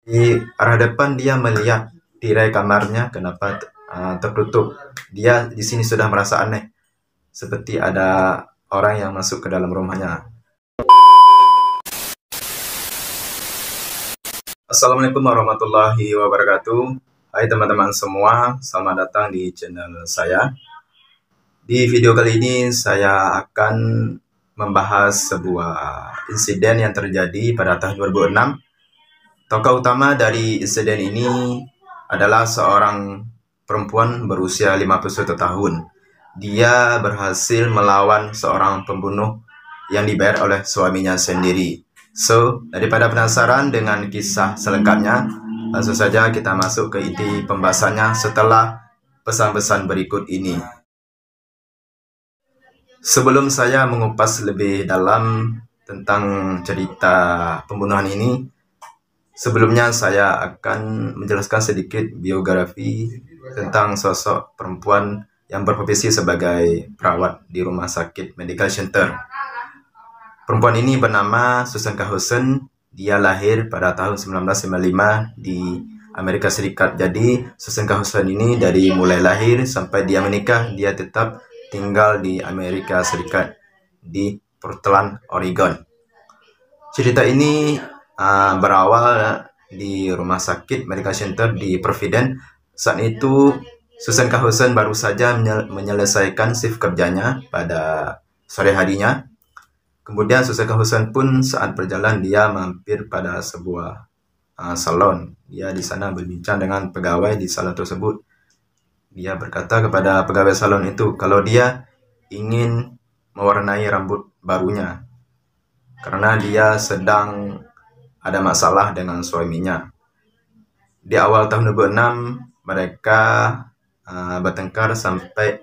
Di arah depan dia melihat tirai kamarnya kenapa tertutup. Dia di sini sudah merasa aneh, seperti ada orang yang masuk ke dalam rumahnya. Assalamualaikum warahmatullahi wabarakatuh. Hai teman-teman semua, selamat datang di channel saya. Di video kali ini saya akan membahas sebuah insiden yang terjadi pada tahun 2006. Tokoh utama dari insiden ini adalah seorang perempuan berusia 51 tahun. Dia berhasil melawan seorang pembunuh yang dibayar oleh suaminya sendiri. So, daripada penasaran dengan kisah selengkapnya, langsung saja kita masuk ke inti pembahasannya setelah pesan-pesan berikut ini. Sebelum saya mengupas lebih dalam tentang cerita pembunuhan ini, sebelumnya saya akan menjelaskan sedikit biografi tentang sosok perempuan yang berprofesi sebagai perawat di rumah sakit Medical Center. Perempuan ini bernama Susan Cahuson. Dia lahir pada tahun 1995 di Amerika Serikat. Jadi Susan Cahuson ini dari mulai lahir sampai dia menikah, dia tetap tinggal di Amerika Serikat di Portland, Oregon. Cerita ini berawal di rumah sakit Medical Center di Providence. Saat itu Susan Cahuson baru saja menyelesaikan shift kerjanya pada sore harinya. Kemudian Susan Cahuson pun saat berjalan dia mampir pada sebuah salon. Dia di sana berbincang dengan pegawai di salon tersebut. Dia berkata kepada pegawai salon itu kalau dia ingin mewarnai rambut barunya karena dia sedang ada masalah dengan suaminya. Di awal tahun 2006 mereka bertengkar sampai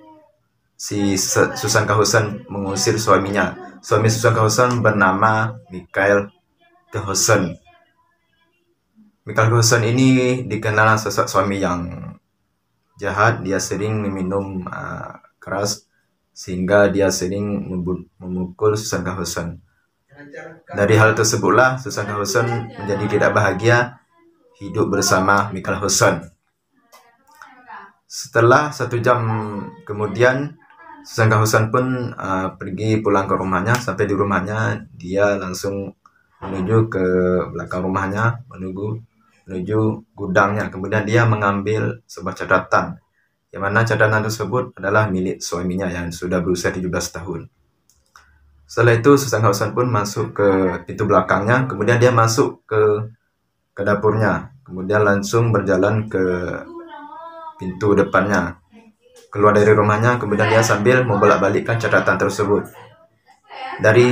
si Susan Cahuson mengusir suaminya. Suami Susan Cahuson bernama Michael Cahuson. Michael Cahuson ini dikenal sosok suami yang jahat. Dia sering meminum keras sehingga dia sering memukul Susan Cahuson. Dari hal tersebutlah Susan Cahuson menjadi tidak bahagia hidup bersama Michael Cahuson. Setelah 1 jam kemudian Susan Cahuson pun pergi pulang ke rumahnya. Sampai di rumahnya dia langsung menuju ke belakang rumahnya, menuju gudangnya. Kemudian dia mengambil sebuah catatan, yang mana catatan tersebut adalah milik suaminya yang sudah berusia 17 tahun. Setelah itu Susan Cahuson pun masuk ke pintu belakangnya, kemudian dia masuk ke dapurnya, kemudian langsung berjalan ke pintu depannya, keluar dari rumahnya, kemudian dia sambil membolak-balikkan catatan tersebut. Dari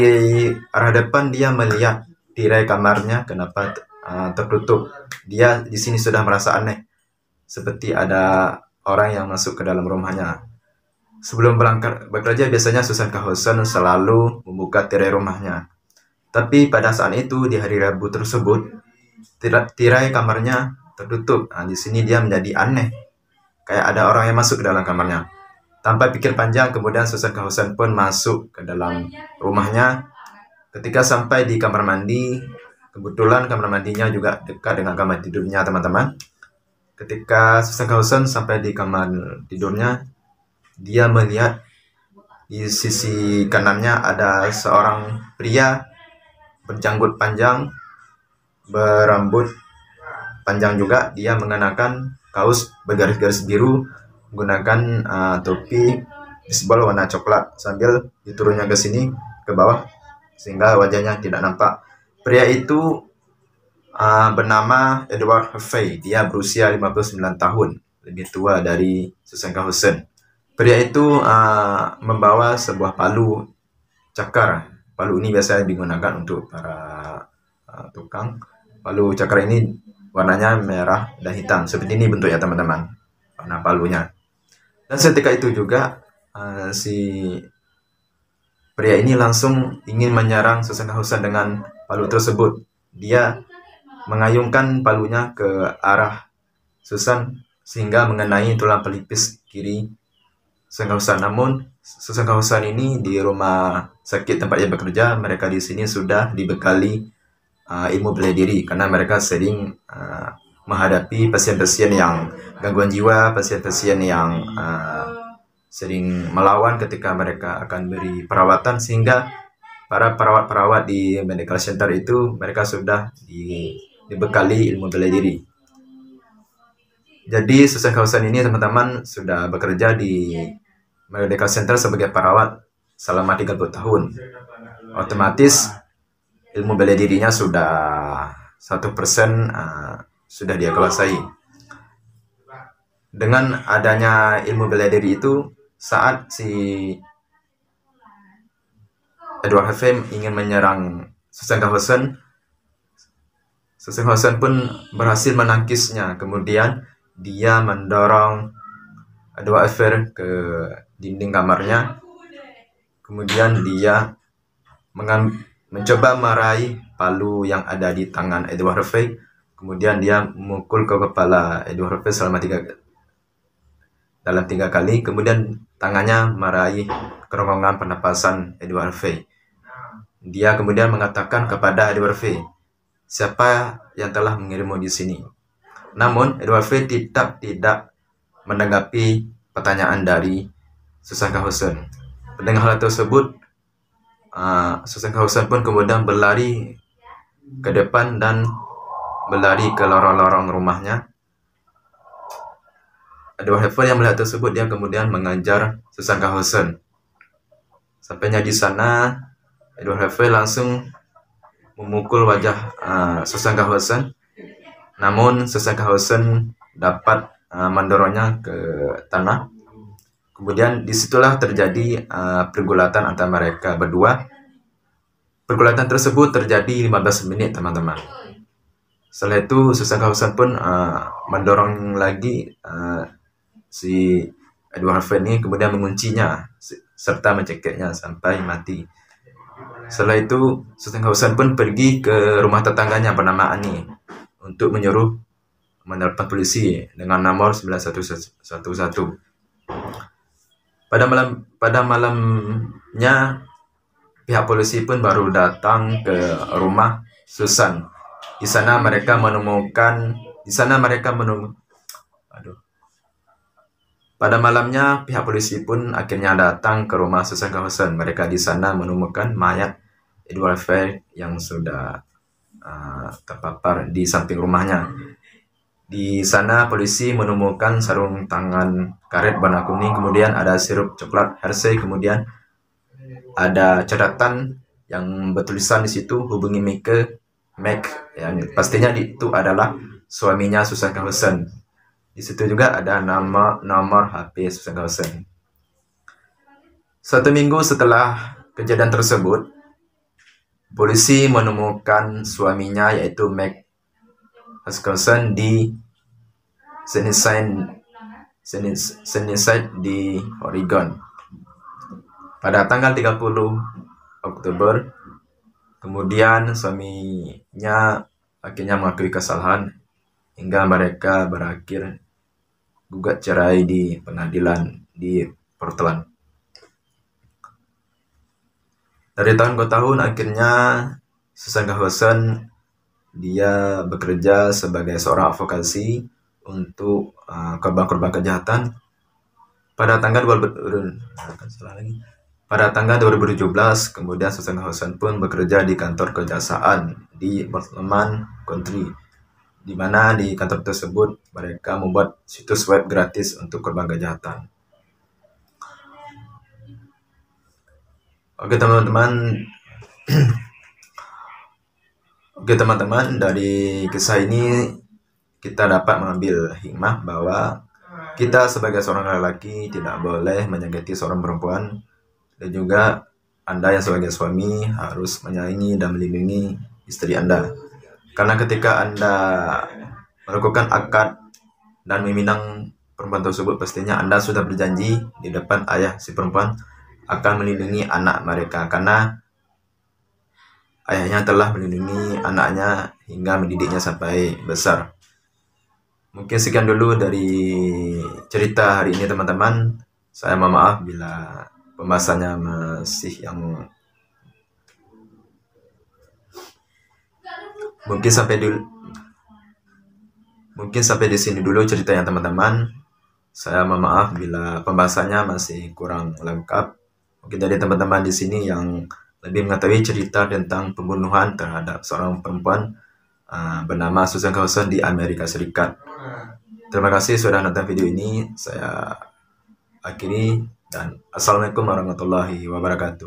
arah depan dia melihat tirai kamarnya kenapa tertutup. Dia di sini sudah merasa aneh, seperti ada orang yang masuk ke dalam rumahnya. Sebelum berangkat bekerja, biasanya Susan Cahuson selalu membuka tirai rumahnya. Tapi pada saat itu, di hari Rabu tersebut, tirai kamarnya tertutup. Di sini dia menjadi aneh, kayak ada orang yang masuk ke dalam kamarnya. Tanpa pikir panjang, kemudian Susan Cahuson pun masuk ke dalam rumahnya. Ketika sampai di kamar mandi, kebetulan kamar mandinya juga dekat dengan kamar tidurnya teman-teman. Ketika Susan Cahuson sampai di kamar tidurnya, dia melihat di sisi kanannya ada seorang pria berjanggut panjang, berambut panjang juga. Dia mengenakan kaos bergaris-garis biru, menggunakan topi baseball warna coklat sambil diturunnya ke sini ke bawah sehingga wajahnya tidak nampak. Pria itu bernama Edward Harvey. Dia berusia 59 tahun, lebih tua dari Susan Cahuson. Pria itu membawa sebuah palu cakar. Palu ini biasanya digunakan untuk para tukang. Palu cakar ini warnanya merah dan hitam. Seperti ini bentuknya teman-teman, warna palunya. Dan seketika itu juga si pria ini langsung ingin menyerang Susan Cahuson dengan palu tersebut. Dia mengayunkan palunya ke arah Susan sehingga mengenai tulang pelipis kiri Susan Cahuson. Namun Susan Cahuson ini di rumah sakit tempat ia bekerja, mereka di sini sudah dibekali ilmu bela diri, karena mereka sering menghadapi pasien-pasien yang gangguan jiwa, pasien-pasien yang sering melawan ketika mereka akan beri perawatan, sehingga para perawat-perawat di medical center itu mereka sudah dibekali ilmu bela diri. Jadi Susan Kausen ini teman-teman sudah bekerja di medical center sebagai perawat selama 30 tahun. Otomatis ilmu bela dirinya sudah 100% sudah dia kuasai. Dengan adanya ilmu bela diri itu, saat si Edward Heffem ingin menyerang Susan Kausen pun berhasil menangkisnya. Kemudian dia mendorong Edward Heffem ke dinding kamarnya. Kemudian dia mencoba meraih palu yang ada di tangan Edward Heffem. Kemudian dia memukul ke kepala Edward Heffem dalam 3 kali. Kemudian tangannya meraih kerongkongan pernapasan Edward Heffem. Dia kemudian mengatakan kepada Edward Heffem, "Siapa yang telah mengirimmu di sini?" Namun Edward Heffem tidak menanggapi pertanyaan dari Susan Kausen. Mendengar hal tersebut, Susan Kausen pun kemudian berlari ke depan dan berlari ke lorong-lorong rumahnya. Edward Heffem yang melihat tersebut, dia kemudian mengajar Susan Kausen. Sampainya di sana, Edward Heffem langsung memukul wajah Susan Kausen. Namun Susan Kausen dapat mendorongnya ke tanah. Kemudian disitulah terjadi pergulatan antara mereka berdua. Pergulatan tersebut terjadi 15 menit, teman-teman. Setelah itu Susan Kausen pun mendorong lagi si Edward Heffem ini, kemudian menguncinya serta mencekiknya sampai mati. Setelah itu Susan Kausen pun pergi ke rumah tetangganya bernama Ani untuk menyuruh menelpon polisi dengan nomor 9111. Pada malamnya pihak polisi pun baru datang ke rumah Susan. Pada malamnya pihak polisi pun akhirnya datang ke rumah Susan Kausen. Mereka di sana menemukan mayat Edward Heffem yang sudah terpapar di samping rumahnya. Di sana polisi menemukan sarung tangan karet warna kuning, kemudian ada sirup coklat Hershey, kemudian ada catatan yang bertulisan di situ, "Hubungi Meg," yang pastinya itu adalah suaminya Susan Kausen. Di situ juga ada nomor HP Susan Kausen. 1 minggu setelah kejadian tersebut, polisi menemukan suaminya yaitu Meg Kausen di Sunnyside di Oregon. Pada tanggal 30 Oktober, kemudian suaminya akhirnya mengakui kesalahan hingga mereka berakhir gugat cerai di pengadilan di Portland. Dari tahun ke tahun akhirnya Susan Kausen dia bekerja sebagai seorang advokasi untuk korban-korban kejahatan. Pada tanggal 2017, kemudian Susan Kausen pun bekerja di kantor kejaksaan di Baltimore County, di mana di kantor tersebut mereka membuat situs web gratis untuk korban kejahatan. Oke teman-teman, dari kisah ini kita dapat mengambil hikmah bahwa kita sebagai seorang lelaki tidak boleh menyakiti seorang perempuan, dan juga Anda yang sebagai suami harus menyayangi dan melindungi istri Anda. Karena ketika Anda melakukan akad dan meminang perempuan tersebut, pastinya Anda sudah berjanji di depan ayah si perempuan akan melindungi anak mereka, karena ayahnya telah melindungi anaknya hingga mendidiknya sampai besar. Mungkin sekian dulu dari cerita hari ini, teman-teman. Saya mohon maaf bila pembahasannya masih yang Mungkin sampai di sini dulu ceritanya teman-teman. Saya mohon maaf bila pembahasannya masih kurang lengkap. Mungkin dari teman-teman di sini yang lebih mengetahui cerita tentang pembunuhan terhadap seorang perempuan bernama Susan Carlson di Amerika Serikat. Terima kasih sudah nonton video ini. Saya akhiri dan assalamualaikum warahmatullahi wabarakatuh.